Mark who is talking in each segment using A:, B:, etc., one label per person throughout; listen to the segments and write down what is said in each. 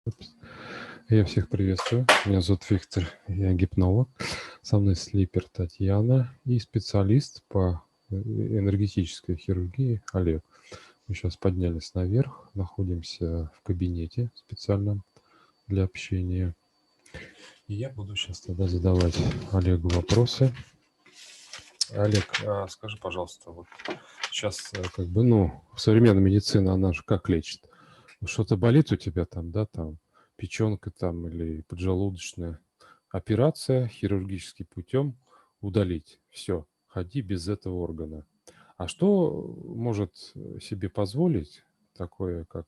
A: Упс. Я всех приветствую. Меня зовут Виктор, я гипнолог. Со мной слипер Татьяна и специалист по энергетической хирургии Олег. Мы сейчас поднялись наверх, находимся в кабинете специальном для общения. И я буду сейчас тогда задавать Олегу вопросы. Олег, скажи, пожалуйста, вот сейчас современная медицина, она же как лечит? Что-то болит у тебя там, да, там печенка там или поджелудочная. Операция хирургическим путем удалить. Все, ходи без этого органа. А что может себе позволить такое, как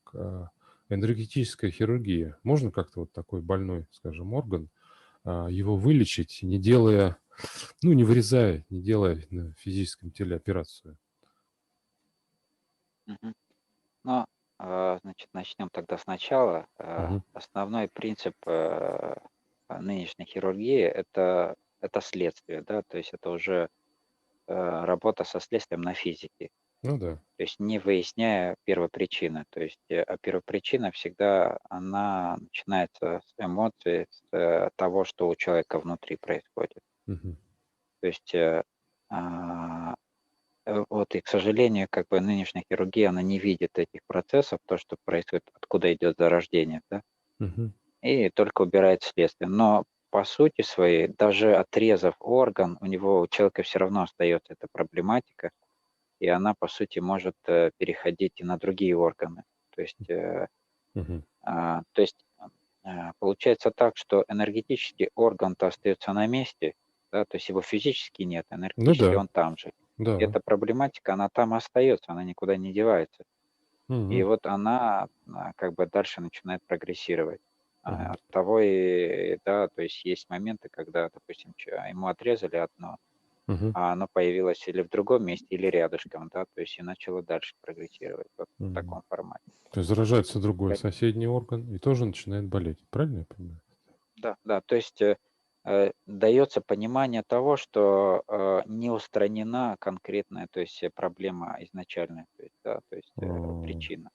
A: энергетическая хирургия? Можно как-то вот такой больной, скажем, орган, его вылечить, не делая, не вырезая, не делая на физическом теле операцию?
B: Мгм. Ну, значит, начнем тогда сначала.
A: Мгм.
B: Основной принцип нынешней хирургии это следствие, да, то есть это уже работа со следствием на физике,
A: Ну да.
B: то есть не выясняя первопричины. То есть первопричина всегда, она начинается с эмоций, с того, что у человека внутри происходит.
A: Мгм.
B: То есть а, вот и, к сожалению, как бы нынешняя хирургия, она не видит этих процессов, то, что происходит, откуда идет зарождение, да,
A: Мгм.
B: и только убирает следствие. Но по сути своей, даже отрезав орган, у человека все равно остается эта проблематика, и она, по сути, может переходить и на другие органы. То есть,
A: Мгм.
B: получается так, что энергетический орган-то остается на месте, да, то есть его физически нет,
A: Ну
B: энергетически
A: да,
B: он там же.
A: да.
B: Эта проблематика, она там остается, она никуда не девается. И
A: Мгм.
B: вот она, как бы дальше начинает прогрессировать.
A: Мгм.
B: Оттого и, да, то есть есть моменты, когда, допустим, ему отрезали одно,
A: Мгм.
B: а оно появилось или в другом месте, или рядышком, да, то есть и начало дальше прогрессировать вот в
A: Мгм.
B: таком формате.
A: То есть заражается другой
B: Э,
A: соседний орган и тоже начинает болеть. Правильно я понимаю?
B: Да, да, то есть дается понимание того, что не устранена конкретная, то есть проблема изначальная, то есть, да, то есть
A: А,
B: причина.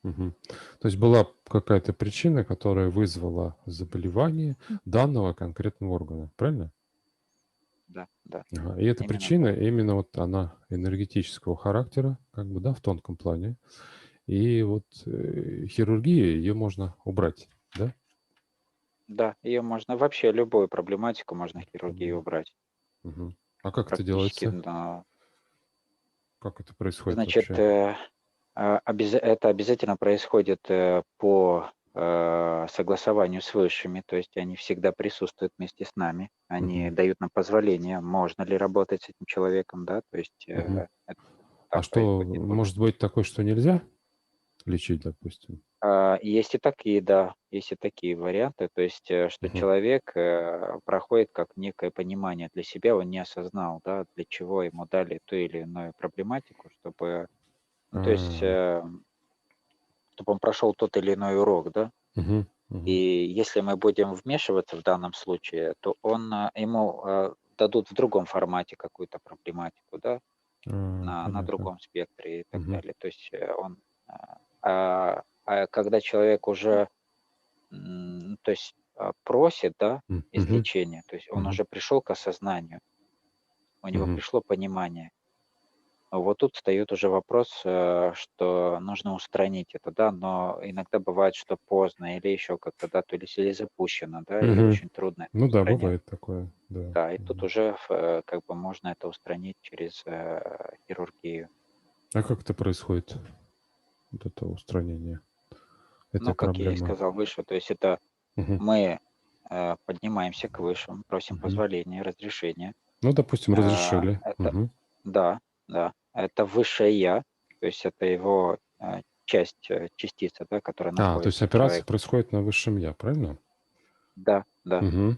A: мгм. То есть была какая-то причина, которая вызвала заболевание данного конкретного органа. Правильно?
B: Да, да,
A: Ага. И эта
B: именно
A: причина,
B: так.
A: именно вот она энергетического характера, как бы, да, в тонком плане. И вот хирургия, ее можно убрать, да?
B: Да, ее можно вообще любую проблематику можно хирургией
A: Мгм.
B: убрать.
A: Мгм. А как это
B: Практически,
A: делается?
B: да.
A: Как это происходит
B: Значит,
A: вообще?
B: это обязательно происходит по согласованию с высшими, то есть они всегда присутствуют вместе с нами, они
A: Мгм.
B: дают нам позволение, можно ли работать с этим человеком, да, то есть
A: Мгм.
B: это
A: А
B: так
A: что,
B: происходит. Вот.
A: может быть такое, что нельзя лечить, допустим?
B: Есть и такие, да, есть и такие варианты, то есть, что
A: Мгм.
B: человек проходит как некое понимание для себя, он не осознал, да, для чего ему дали ту или иную проблематику, чтобы, ну, то есть,
A: А,
B: чтобы он прошел тот или иной урок, да.
A: мгм,
B: И
A: мгм.
B: если мы будем вмешиваться в данном случае, то ему дадут в другом формате какую-то проблематику, да, на
A: Понятно.
B: другом спектре и так
A: Мгм,
B: далее. То есть когда человек уже то есть, просит, да,
A: мгм,
B: излечения, то есть он
A: мгм,
B: уже пришел к осознанию, у него
A: мгм.
B: пришло понимание. Вот тут встает уже вопрос, что нужно устранить это, да, но иногда бывает, что поздно или еще как-то, да, то ли запущено, да, и
A: Мгм.
B: очень трудно это
A: Ну да,
B: устранять.
A: бывает такое, да.
B: Да, и тут
A: Мгм.
B: уже как бы можно это устранить через хирургию.
A: А как это происходит, вот это устранение этой
B: Но, как я и
A: проблемы?
B: сказал выше, то есть это
A: Мгм,
B: мы поднимаемся к высшим, просим
A: мгм.
B: позволения, разрешения.
A: Ну, допустим, разрешили.
B: Это
A: Мгм.
B: да, да, это высшее я, то есть это его часть, частица, да, которая
A: То есть
B: находится в
A: операция
B: человеке.
A: происходит на высшем "я", правильно?
B: Да, да.
A: Мгм.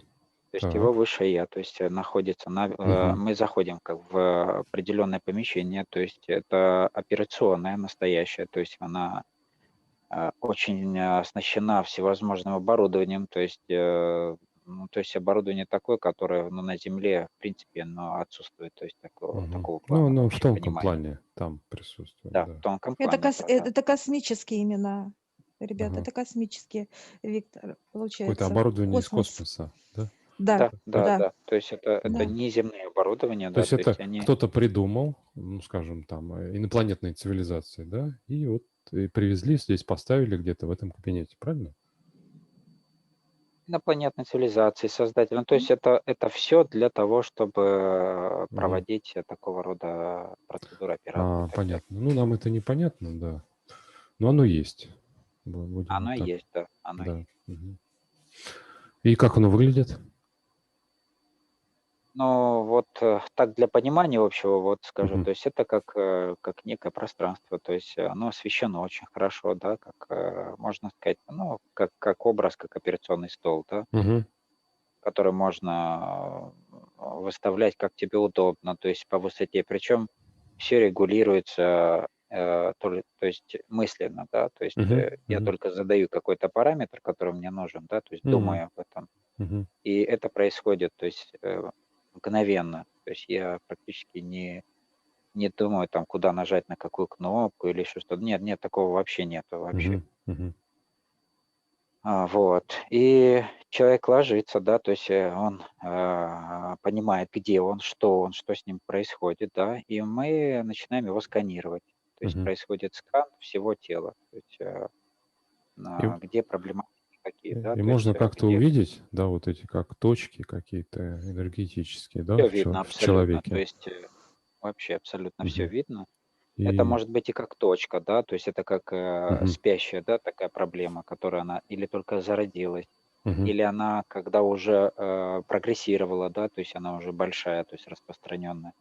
B: То есть его
A: Так.
B: высшее я, то есть находится
A: Мгм.
B: мы заходим как в определенное помещение, то есть это операционная настоящая, то есть она очень оснащена всевозможным оборудованием, то есть, ну, то есть оборудование такое, которое, ну, на Земле, в принципе, оно отсутствует, то есть
A: Мгм.
B: такого
A: Ну,
B: плана в
A: оно в
B: общем
A: тонком
B: понимании.
A: плане там присутствует,
B: Да, в
A: да.
B: тонком плане это да.
C: Это космические имена. ребята,
A: Ага.
C: это космический вектор,
A: Какое-то
C: получается,
A: оборудование из
C: космос.
A: космоса, да?
C: Да,
B: Да, да,
C: да,
B: да. То есть это
C: да.
B: неземные оборудования,
A: То
B: да,
A: есть
B: то есть
A: это
B: они
A: кто-то придумал, ну, скажем, там, инопланетные цивилизации, да, и вот и привезли, здесь поставили где-то в этом кабинете, правильно?
B: инопланетной цивилизации, создатели. Ну, то есть это все для того, чтобы
A: Мгм.
B: проводить такого рода процедуры, операции и так далее.
A: Понятно. Ну, нам это непонятно, да. Но оно есть. Будем
B: Оно
A: вот
B: и
A: так.
B: есть, да, оно и
A: Да.
B: есть.
A: Мгм. И как оно выглядит?
B: Но вот, так для понимания общего, вот скажу,
A: Мгм.
B: то есть это как некое пространство, то есть оно освещено очень хорошо, да, как, можно сказать, ну, как образ, как операционный стол, да,
A: Мгм.
B: который можно, выставлять как тебе удобно, то есть по высоте. Причем все регулируется, то есть мысленно, да, то есть,
A: Мгм.
B: я
A: Мгм.
B: только задаю какой-то параметр, который мне нужен, да, то есть
A: Мгм.
B: думаю об этом.
A: Мгм.
B: И это происходит, то есть, мгновенно. То есть я практически не думаю, там, куда нажать, на какую кнопку или еще что-то. Нет, нет, такого вообще нету вообще.
A: Мгм. Мгм.
B: Вот. И человек ложится, да, то есть, он, понимает, где он, что с ним происходит, да, и мы начинаем его сканировать. То есть
A: Мгм.
B: происходит скан всего тела, то есть,
A: И
B: где проблематики какие, да,
A: и
B: то есть,
A: можно как-то
B: где
A: увидеть, да, вот эти как точки какие-то энергетические, да,
B: все видно
A: в
B: абсолютно, то
A: человеке.
B: есть, вообще абсолютно все
A: Мгм.
B: видно. Это
A: И
B: может быть и как точка, да, то есть это как,
A: Мгм.
B: спящая, да, такая проблема, которая она или только зародилась,
A: Мгм.
B: или она когда уже, прогрессировала, да, то есть она уже большая, то есть распространенная.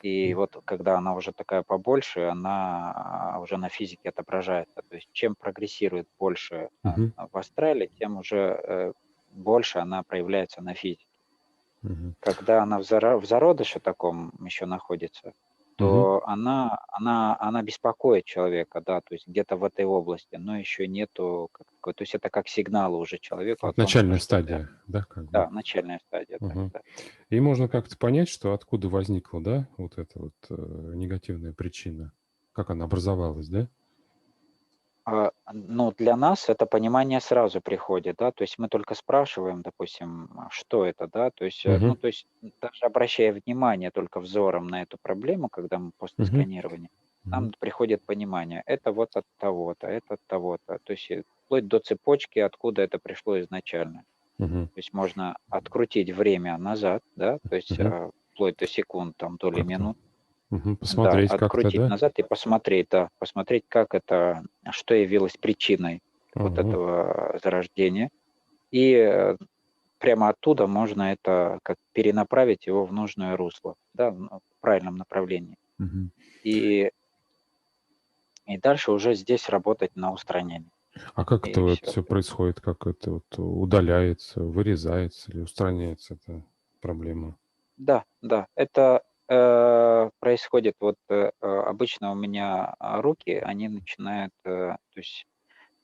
B: И
A: И
B: вот когда она уже такая побольше, она, уже на физике отображается. То есть чем прогрессирует больше,
A: Мгм.
B: в астрале, тем уже, больше она проявляется на физике.
A: Мгм.
B: Когда она в зародыше таком еще находится,
A: Мгм.
B: то она беспокоит человека, да, то есть где-то в этой области, но еще нету как такой, то есть это как сигнал уже человеку о
A: Вот
B: том, что
A: начальная
B: что-то,
A: стадия, да, как бы.
B: да, начальная стадия, так,
A: Мгм.
B: да.
A: И можно как-то понять, что откуда возникла, да, вот эта вот, негативная причина, как она образовалась, да?
B: Ну, для нас это понимание сразу приходит, да, то есть мы только спрашиваем, допустим, что это, да, то есть, ну,
A: Мгм.
B: то есть даже обращая внимание только взором на эту проблему, когда мы после
A: Мгм.
B: сканирования,
A: Мгм.
B: нам приходит понимание, это вот от того-то, это от того-то, то есть вплоть до цепочки, откуда это пришло изначально.
A: Мгм.
B: То есть можно открутить время назад, да, то есть
A: Мгм.
B: вплоть до секунд, там, доли
A: Как-то.
B: минут,
A: Мгм.
B: да,
A: Посмотреть как-то,
B: открутить
A: да?
B: назад и посмотреть, да, посмотреть, как это, что явилось причиной вот
A: Ага.
B: этого зарождения. И прямо оттуда можно это как перенаправить его в нужное русло, да, в правильном направлении.
A: Мгм.
B: И, и дальше уже здесь работать на устранение.
A: А как это
B: И
A: вот
B: все.
A: всё происходит? Как это вот удаляется, вырезается или устраняется эта проблема?
B: Да, да, это происходит вот обычно у меня руки, они начинают, то есть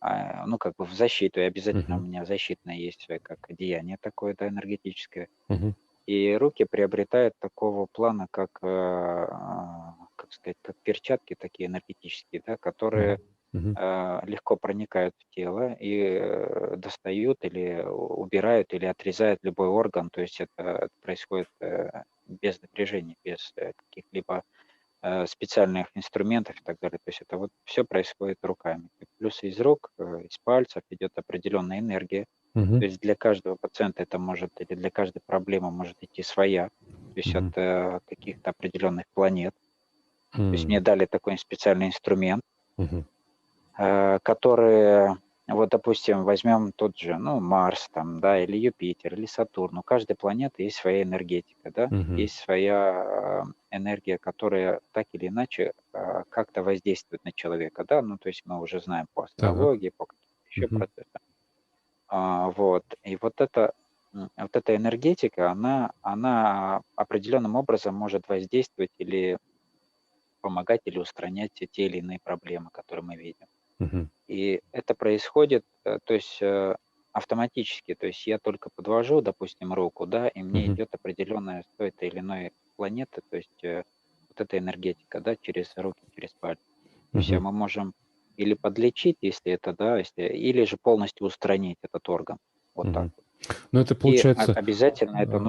B: ну, как бы в защиту, и обязательно у
A: Мгм.
B: меня защитное есть, как одеяние такое, да, энергетическое.
A: Мгм.
B: И руки приобретают такого плана, как сказать, как перчатки такие энергетические, да, которые
A: Мгм. Мгм.
B: легко проникают в тело и достают или убирают или отрезают любой орган. То есть это происходит без напряжения, без каких-либо специальных инструментов и так далее. То есть это вот все происходит руками. И плюс из рук, из пальцев идет определенная энергия.
A: Мгм.
B: То есть для каждого пациента это может или для каждой проблемы может идти своя, то есть от
A: Мгм.
B: каких-то определенных планет. То есть мне
A: М.
B: дали такой специальный инструмент,
A: Мгм.
B: которые, вот, допустим, возьмем тот же, ну, Марс там, да, или Юпитер, или Сатурн. У каждой планеты есть своя энергетика, да,
A: Мгм.
B: есть своя энергия, которая так или иначе как-то воздействует на человека, да, ну, то есть мы уже знаем по
A: Так.
B: астрологии, по каким-то еще
A: Мгм.
B: процессам. Вот, и вот эта энергетика, она определенным образом может воздействовать или помогать, или устранять те или иные проблемы, которые мы видим.
A: Мгм.
B: И это происходит, то есть, автоматически. То есть я только подвожу, допустим, руку, да, и мне
A: Мгм.
B: идет определенная с той или иной планеты, то есть, вот эта энергетика, да, через руки, через пальцы. То есть,
A: Мгм.
B: мы можем или подлечить, если это, да, или же полностью устранить этот орган. Вот так
A: Мгм.
B: вот.
A: Но это
B: И
A: получается, да.
B: обязательно это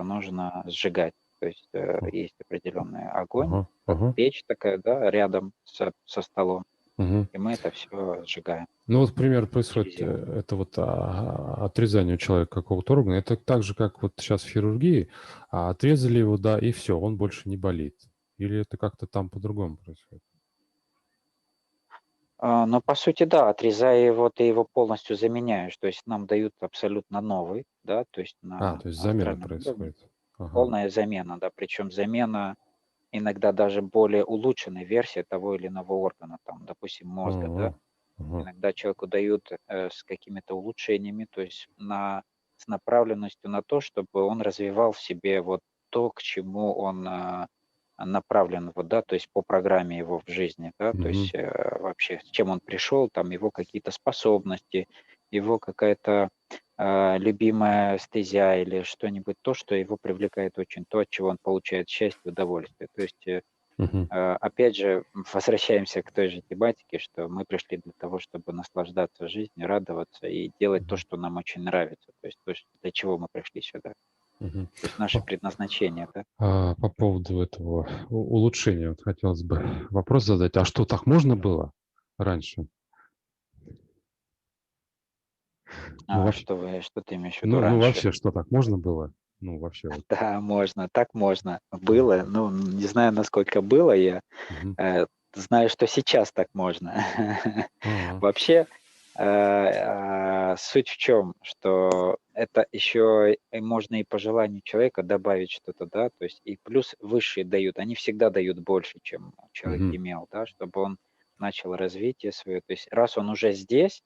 B: нужно сжигать. То есть
A: О,
B: есть определенный огонь,
A: ага,
B: как
A: ага.
B: печь такая, да, рядом со столом,
A: Мгм.
B: и мы это все сжигаем
A: Ну вот, к примеру, происходит
B: утилизируем.
A: это вот отрезание у человека какого-то органа. Это так же, как вот сейчас в хирургии, отрезали его, да, и все, он больше не болит. Или это как-то там по-другому происходит?
B: Но по сути, да, отрезая его, ты его полностью заменяешь. То есть нам дают абсолютно новый, да, то есть на
A: То есть замена
B: астральном уровне.
A: происходит. Ага.
B: Полная замена, да, причем замена иногда даже более улучшенной версии того или иного органа, там, допустим, мозга, да.
A: Ага. Ага.
B: Иногда человеку дают с какими-то улучшениями, то есть с направленностью на то, чтобы он развивал в себе вот то, к чему он направлен, вот, да, то есть по программе его в жизни, да, то
A: Мгм.
B: есть вообще с чем он пришел, там его какие-то способности, его какая-то любимая стезя или что-нибудь, то, что его привлекает очень, то, от чего он получает счастье, удовольствие. То есть
A: Мгм.
B: опять же, возвращаемся к той же тематике, что мы пришли для того, чтобы наслаждаться жизнью, радоваться и делать то,
A: Мгм.
B: что нам очень нравится. То есть для чего мы пришли сюда.
A: Мгм.
B: То есть наше
A: По
B: предназначение, да?
A: по поводу этого улучшения вот хотелось бы вопрос задать. А что, так можно было раньше? Ну, вообще,
B: Что ты имеешь в виду раньше?
A: вообще, что, так можно было? Ну, вообще вот.
B: Да, можно, так можно. Было, ну, не знаю, насколько было, я
A: Мгм.
B: знаю, что сейчас так можно.
A: А.
B: Вообще, суть в чем, что это еще и можно и по желанию человека добавить что-то, да, то есть и плюс высшие дают, они всегда дают больше, чем человек
A: Мгм.
B: имел, да, чтобы он начал развитие свое. То есть раз он уже здесь,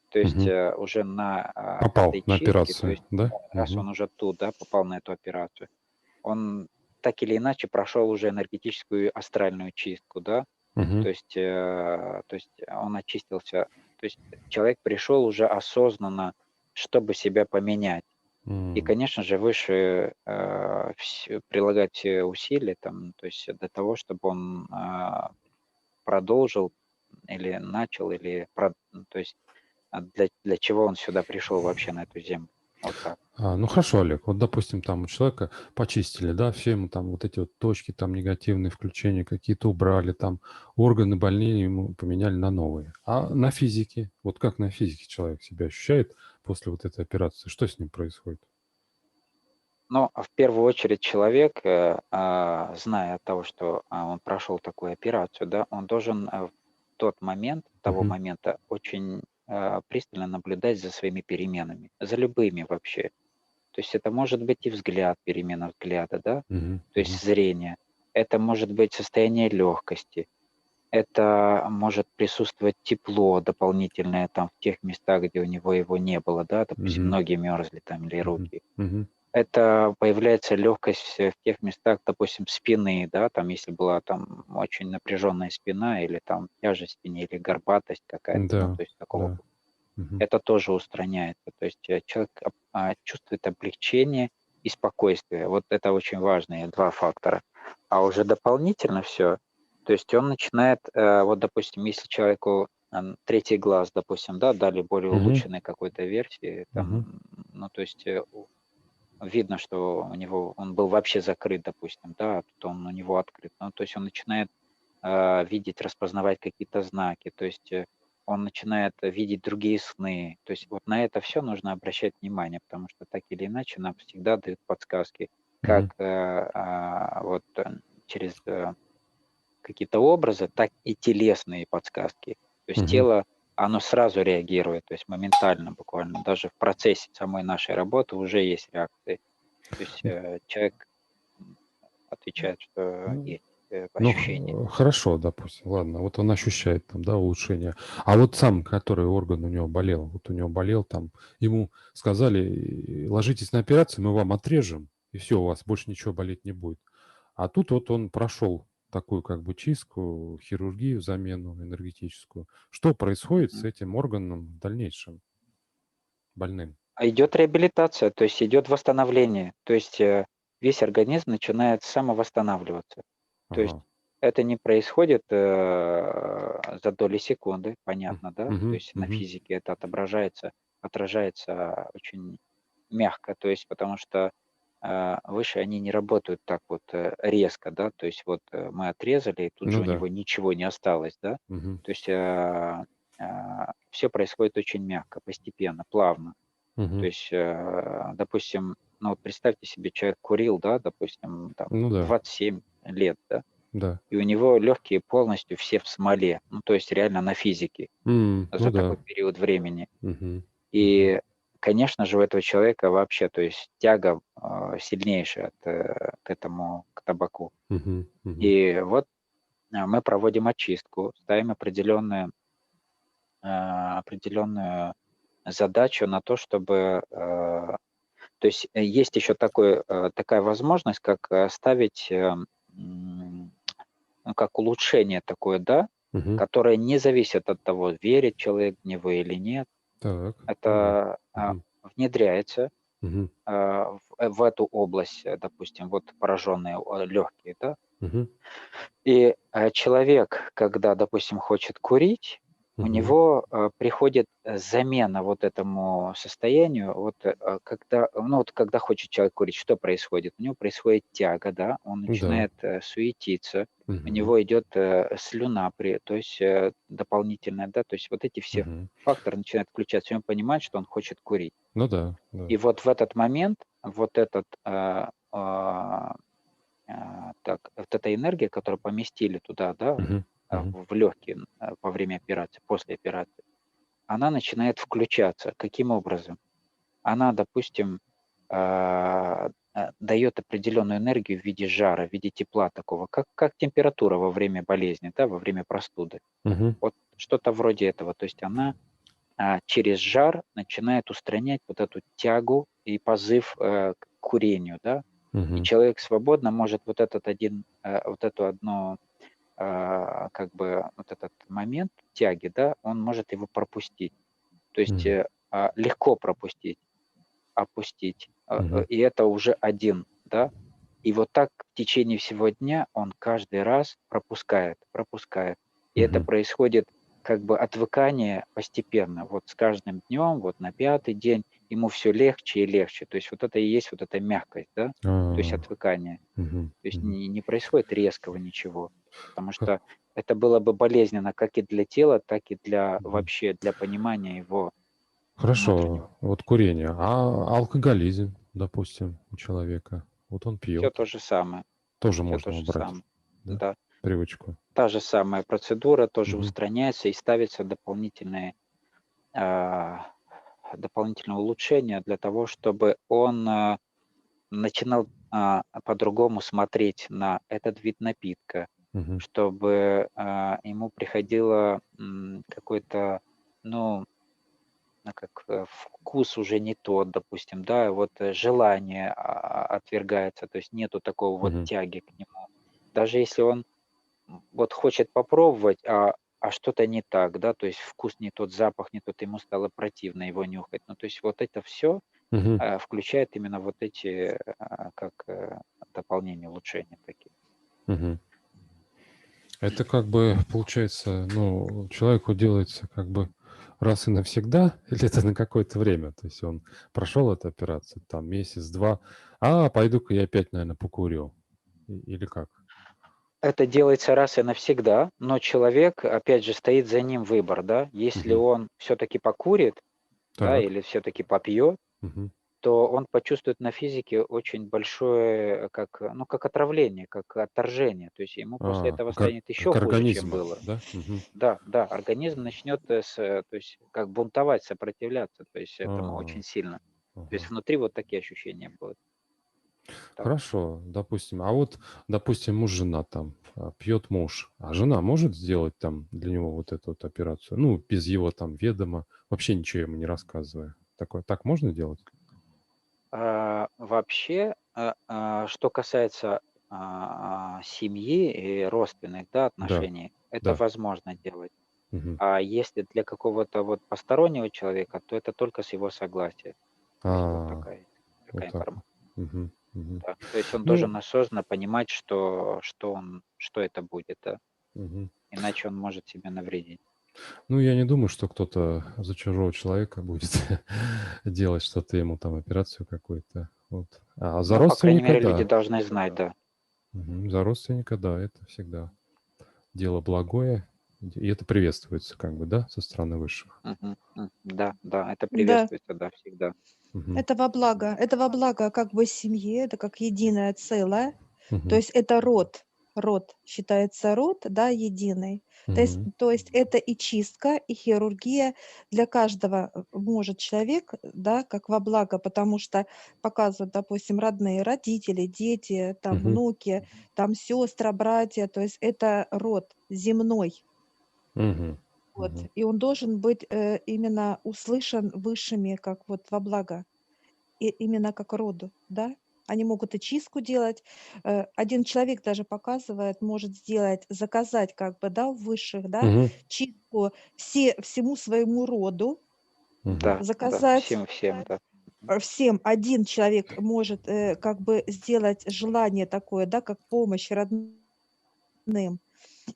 B: то есть
A: Мгм.
B: уже на
A: Попал
B: этой
A: на
B: чистке, то
A: операцию,
B: есть
A: да?
B: раз
A: Мгм.
B: он уже тут, да, попал на эту операцию, он так или иначе прошел уже энергетическую астральную чистку, да,
A: Мгм.
B: то есть он очистился. То есть человек пришел уже осознанно, чтобы себя поменять. И,
A: М.
B: конечно же, выше прилагать все усилия, там, то есть для того, чтобы он продолжил или начал, то есть для чего он сюда пришел вообще на эту землю. Вот так.
A: Ну хорошо, Олег, вот, допустим, там у человека почистили, да, все ему там вот эти вот точки там негативные включения какие-то убрали, там органы больные ему поменяли на новые. А на физике, вот как на физике человек себя ощущает после вот этой операции? Что с ним происходит?
B: Но в первую очередь человек, зная от того, что он прошел такую операцию, да, он должен в тот момент, того
A: Мгм.
B: момента очень пристально наблюдать за своими переменами, за любыми вообще. То есть это может быть и взгляд, перемена взгляда, да,
A: Мгм.
B: то есть зрение. Это может быть состояние легкости. Это может присутствовать тепло дополнительное там в тех местах, где у него его не было, да, допустим,
A: Мгм.
B: ноги мерзли там или
A: Мгм.
B: руки.
A: Мгм.
B: Это появляется легкость в тех местах, допустим, спины, да, там, если была там очень напряженная спина или там тяжесть в спине или горбатость какая-то, ну,
A: Да,
B: то есть такого
A: да.
B: плана.
A: Мгм.
B: Это тоже устраняется. То есть человек чувствует облегчение и спокойствие. Вот это очень важные два фактора. А уже дополнительно все, то есть он начинает, вот, допустим, если человеку третий глаз, допустим, да, дали более
A: Мгм.
B: улучшенной какой-то версии,
A: Мгм.
B: там, ну, то есть видно, что у него он был вообще закрыт, допустим, да, а тут он у него открыт. Ну, то есть он начинает видеть, распознавать какие-то знаки, то есть он начинает видеть другие сны. То есть вот на это все нужно обращать внимание, потому что так или иначе нам всегда дают подсказки, как
A: Мгм.
B: через какие-то образы, так и телесные подсказки. То есть
A: Мгм.
B: тело, оно сразу реагирует, то есть моментально буквально, даже в процессе самой нашей работы уже есть реакции. То есть человек отвечает, что
A: М.
B: есть
A: Ну,
B: ощущение.
A: хорошо, допустим, ладно, вот он ощущает там, да, улучшение. А вот сам, который орган у него болел, вот у него болел там, ему сказали: ложитесь на операцию, мы вам отрежем, и все, у вас больше ничего болеть не будет. А тут вот он прошел такую как бы чистку, хирургию, замену энергетическую. Что происходит с
B: Мгм.
A: этим органом в дальнейшем больным?
B: А идет реабилитация, то есть идет восстановление. То есть весь организм начинает самовосстанавливаться. То есть
A: Ага.
B: это не происходит за доли секунды, понятно, да? То
A: Мгм,
B: есть на
A: мгм.
B: физике это отражается очень мягко, то есть потому что выше они не работают так вот резко, да, то есть вот мы отрезали, и тут же
A: Ну
B: у
A: да.
B: него ничего не осталось, да,
A: Мгм,
B: то есть все происходит очень мягко, постепенно, плавно. То
A: мгм.
B: есть, допустим, ну вот представьте себе, человек курил, да, допустим, там
A: Ну да,
B: 27 лет, да,
A: да.
B: и у него легкие полностью все в смоле, ну то есть реально на физике
A: Ну
B: за
A: да.
B: такой период времени.
A: Мгм, мгм,
B: И, конечно же, у этого человека вообще, то есть тяга сильнейшая к этому, к табаку.
A: мгм, мгм,
B: И вот мы проводим очистку, ставим определенную задачу на то, чтобы то есть есть еще такая возможность, как ставить, ну, как улучшение такое, да,
A: мгм.
B: которое не зависит от того, верит человек в него или нет.
A: Так, ну да.
B: Это
A: Мгм,
B: внедряется
A: мгм,
B: в эту область, допустим, вот пораженные легкие, да.
A: мгм,
B: И человек, когда, допустим, хочет курить, у
A: мгм.
B: него приходит замена вот этому состоянию. Вот когда, ну вот когда хочет человек курить, что происходит? У него происходит тяга, да, он
A: Да.
B: начинает суетиться, у
A: Мгм,
B: него идет слюна, то есть дополнительная, да, то есть вот эти все
A: мгм.
B: факторы начинают включаться, и он понимает, что он хочет курить.
A: Ну да, да.
B: И вот в этот момент вот вот эта энергия, которую поместили туда, да,
A: Мгм, мгм,
B: в легкие во время операции, после операции, она начинает включаться. Каким образом? Она, допустим, дает определенную энергию в виде жара, в виде тепла такого, как температура во время болезни, да, во время простуды.
A: мгм,
B: Вот что-то вроде этого. То есть она через жар начинает устранять вот эту тягу и позыв к курению, да, и
A: мгм,
B: человек свободно может вот эту одну, как бы вот этот момент тяги, да, он может его пропустить. То есть
A: мгм,
B: легко пропустить, опустить.
A: мгм,
B: И это уже один, да. И вот так в течение всего дня он каждый раз пропускает. И это
A: мгм.
B: происходит как бы отвыкание постепенно. Вот с каждым днем, вот на 5-й день ему все легче и легче. То есть вот это и есть вот эта мягкость, да, то есть
A: А,
B: отвыкание.
A: мгм,
B: То есть
A: мгм.
B: не происходит резкого ничего, потому
A: Хо
B: что это было бы болезненно как и для тела, так и для
A: Мгм.
B: вообще для понимания его внутреннего.
A: Хорошо, вот курение, а алкоголизм, допустим, у человека, вот он
B: Все
A: пьет,
B: то же самое,
A: тоже
B: все то
A: можно
B: же
A: убрать,
B: самое.
A: да,
B: Да.
A: привычку?
B: Та же самая процедура тоже
A: Мгм,
B: устраняется и ставится а, дополнительные улучшения для того, чтобы он начинал по-другому смотреть на этот вид напитка,
A: мгм,
B: чтобы ему приходило какой-то, ну, как вкус уже не тот, допустим, да, вот желание отвергается, то есть нету такого вот
A: мгм,
B: тяги к нему. Даже если он вот хочет попробовать, что-то не так, да, то есть вкус не тот, запах не тот, ему стало противно его нюхать. Ну, то есть вот это все
A: мгм,
B: включает именно вот эти, как дополнение, улучшения такие.
A: мгм. Это как бы получается, ну, человеку делается как бы раз и навсегда или это на какое-то время? То есть он прошел эту операцию, там месяц-два, пойду-ка я опять, наверное, покурю. Или как?
B: Это делается раз и навсегда, но человек, опять же, стоит за ним выбор, да. Если
A: Мгм.
B: он все-таки покурит, да,
A: Так.
B: или все-таки попьет,
A: Мгм.
B: то он почувствует на физике очень большое, ну, как отравление, как отторжение. То есть ему после этого станет еще
A: Как
B: хуже, чем
A: организма,
B: было.
A: да? Мгм.
B: Да, да, организм начнет, то есть как бунтовать, сопротивляться, то есть этому
A: А,
B: очень сильно. То есть
A: ага.
B: внутри вот такие ощущения будут. Так.
A: Хорошо, допустим. А вот, допустим, муж-жена там, пьет муж, а жена может сделать там для него вот эту вот операцию? Ну, без его там ведома, вообще ничего ему не рассказывая. Такое, так можно делать?
B: Вообще, что касается семьи и родственных, да,
A: Да,
B: отношений, это
A: да.
B: возможно делать.
A: Мгм.
B: А если для какого-то вот постороннего человека, то это только с его согласия. То есть вот
A: А,
B: такая
A: вот так вот.
B: информация.
A: Мгм. Мгм.
B: Да. То есть он
A: Ну,
B: должен осознанно понимать, что это будет, да.
A: мгм.
B: Иначе он может себе навредить.
A: Ну, я не думаю, что кто-то за чужого человека будет делать что-то ему, там, операцию какую-то. Вот. А за
B: Но, по крайней
A: родственника,
B: мере, люди
A: да.
B: должны знать, да.
A: Мгм. За родственника, да, это всегда дело благое, и это приветствуется, как бы, да, со стороны высших.
B: Да, да, это
C: Да,
B: приветствуется, да, всегда.
A: Мгм.
C: это во благо как бы семье, это как единое целое. То
A: Мгм.
C: есть это род считается род, да, единый.
A: Мгм.
C: То есть это и чистка, и хирургия для каждого может человек, да, как во благо, потому что показывают, допустим, родные, родители, дети, там
A: Мгм.
C: внуки, там сестры, братья, то есть это род земной.
A: Мгм.
C: Вот,
A: Мгм.
C: и он должен быть, именно услышан высшими как вот во благо, и именно как роду, да. Они могут и чистку делать. Один человек даже показывает, может сделать, заказать как бы, да, у высших, да,
A: Мгм.
C: чистку всему своему роду,
A: Мгм.
B: Да, да,
C: заказать,
B: всем, да.
C: всем. Один человек может, как бы сделать желание такое, да, как помощь родным.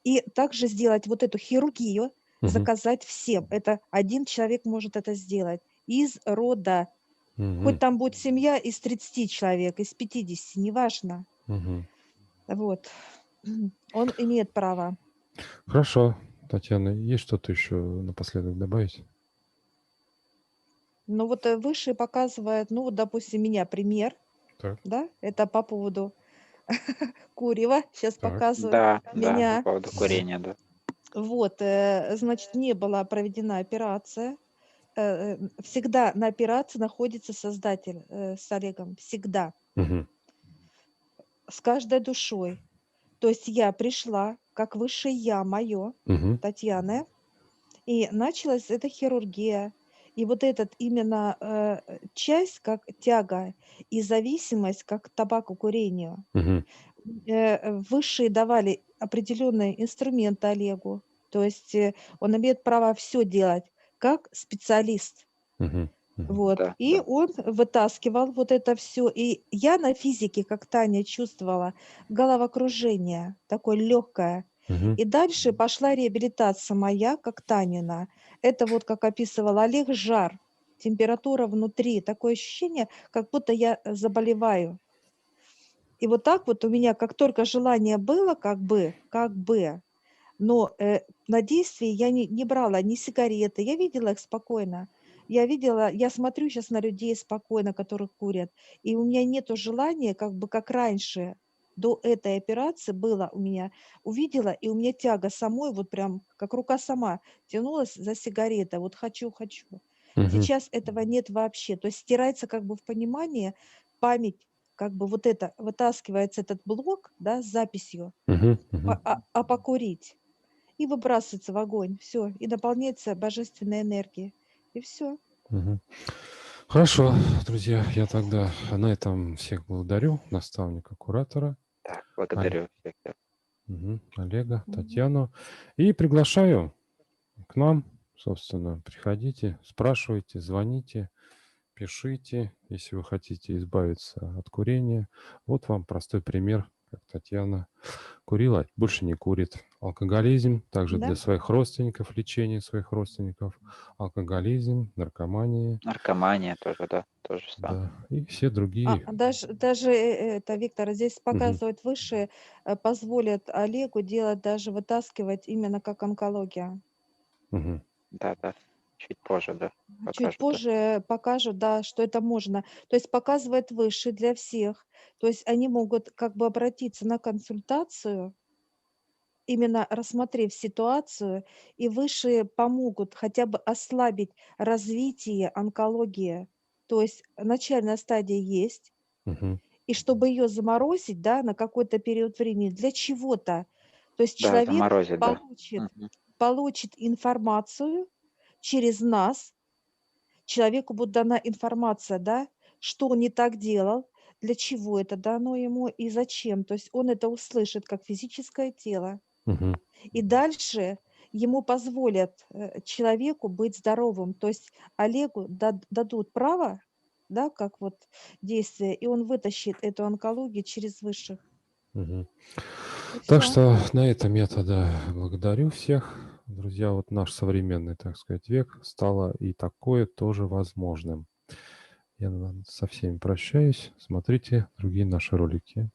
C: И также сделать вот эту хирургию,
A: Мгм.
C: заказать всем. Это один человек может это сделать из рода. Хоть
A: Мгм.
C: там будет семья из 30 человек, из 50, неважно.
A: Мгм.
C: Вот. Он имеет право.
A: Хорошо. Татьяна, есть что-то еще напоследок добавить?
C: Но вот высший показывает, ну вот, допустим, меня пример,
A: Так,
C: да, это по поводу курева, сейчас
A: так.
C: показывают
B: Да, да, по
C: меня.
B: поводу курения, да.
C: Вот, значит, не была проведена операция. Всегда на операции находится создатель с Олегом, всегда,
A: Мгм.
C: с каждой душой. То есть я пришла, как высшее я мое,
A: Мгм.
C: Татьяна, и началась эта хирургия. И вот этот именно часть, как тяга и зависимость, как к табакокурению,
A: Мгм.
C: высшие давали определенные инструменты Олегу. То есть он имеет право все делать как специалист.
A: Мгм. Мгм.
C: Вот.
B: Да,
C: И
B: да.
C: он вытаскивал вот это все. И я на физике, как Таня, чувствовала головокружение, такое легкое.
A: Мгм.
C: И дальше пошла реабилитация моя, как Танина. Это вот, как описывал Олег, жар, температура внутри, такое ощущение, как будто я заболеваю. И вот так вот у меня, как только желание было, как бы, но, на действие я не брала ни сигареты, я видела их спокойно. Я смотрю сейчас на людей спокойно, которые курят, и у меня нету желания, как бы как раньше, до этой операции было у меня. Увидела, и у меня тяга самой, вот прям как рука сама тянулась за сигаретой, вот хочу, хочу.
A: Мгм.
C: Сейчас этого нет вообще. То есть стирается как бы в понимании память, как бы вот это, вытаскивается этот блок, да, с записью,
A: Мгм. Мгм.
C: покурить. И выбрасывается в огонь. Все, и наполняется божественной энергией. И все.
A: Мгм. Хорошо, друзья, я тогда на этом всех благодарю, наставника, куратора,
B: Так,
A: Оль-
B: благодарю всех. Да.
A: Олега, Татьяну, и приглашаю к нам, собственно, приходите, спрашивайте, звоните, пишите, если вы хотите избавиться от курения. Вот вам простой пример, как Татьяна курила, больше не курит. Алкоголизм, также
C: Да?
A: для своих родственников, лечение своих родственников. Алкоголизм, наркомания,
B: Наркомания тоже, да, то же самое.
A: да, и все другие.
C: Даже это, Виктор, здесь
A: Мгм.
C: показывают выше, позволят Олегу делать, даже вытаскивать именно как онкология.
A: Мгм.
B: Да, да. Чуть позже, да,
C: Чуть
B: покажут, да.
C: позже покажут, да, что это можно. То есть показывает выше для всех. То есть они могут как бы обратиться на консультацию, именно рассмотрев ситуацию, и высшие помогут хотя бы ослабить развитие онкологии. То есть начальная стадия есть,
A: Мгм.
C: и чтобы ее заморозить, да, на какой-то период времени для чего-то. То есть
B: Да,
C: человек
B: заморозить, да.
C: получит,
B: Мгм.
C: получит информацию через нас, человеку будет дана информация, да, что он не так делал, для чего это дано ему и зачем. То есть он это услышит как физическое тело.
A: Мгм.
C: И дальше ему позволят, человеку быть здоровым. То есть Олегу дадут право да, как вот действие, и он вытащит эту онкологию через высших.
A: Мгм.
C: И
A: Так
C: все.
A: что на этом я тогда благодарю всех. Друзья, вот наш современный, так сказать, век стало и такое тоже возможным. Я со всеми прощаюсь. Смотрите другие наши ролики.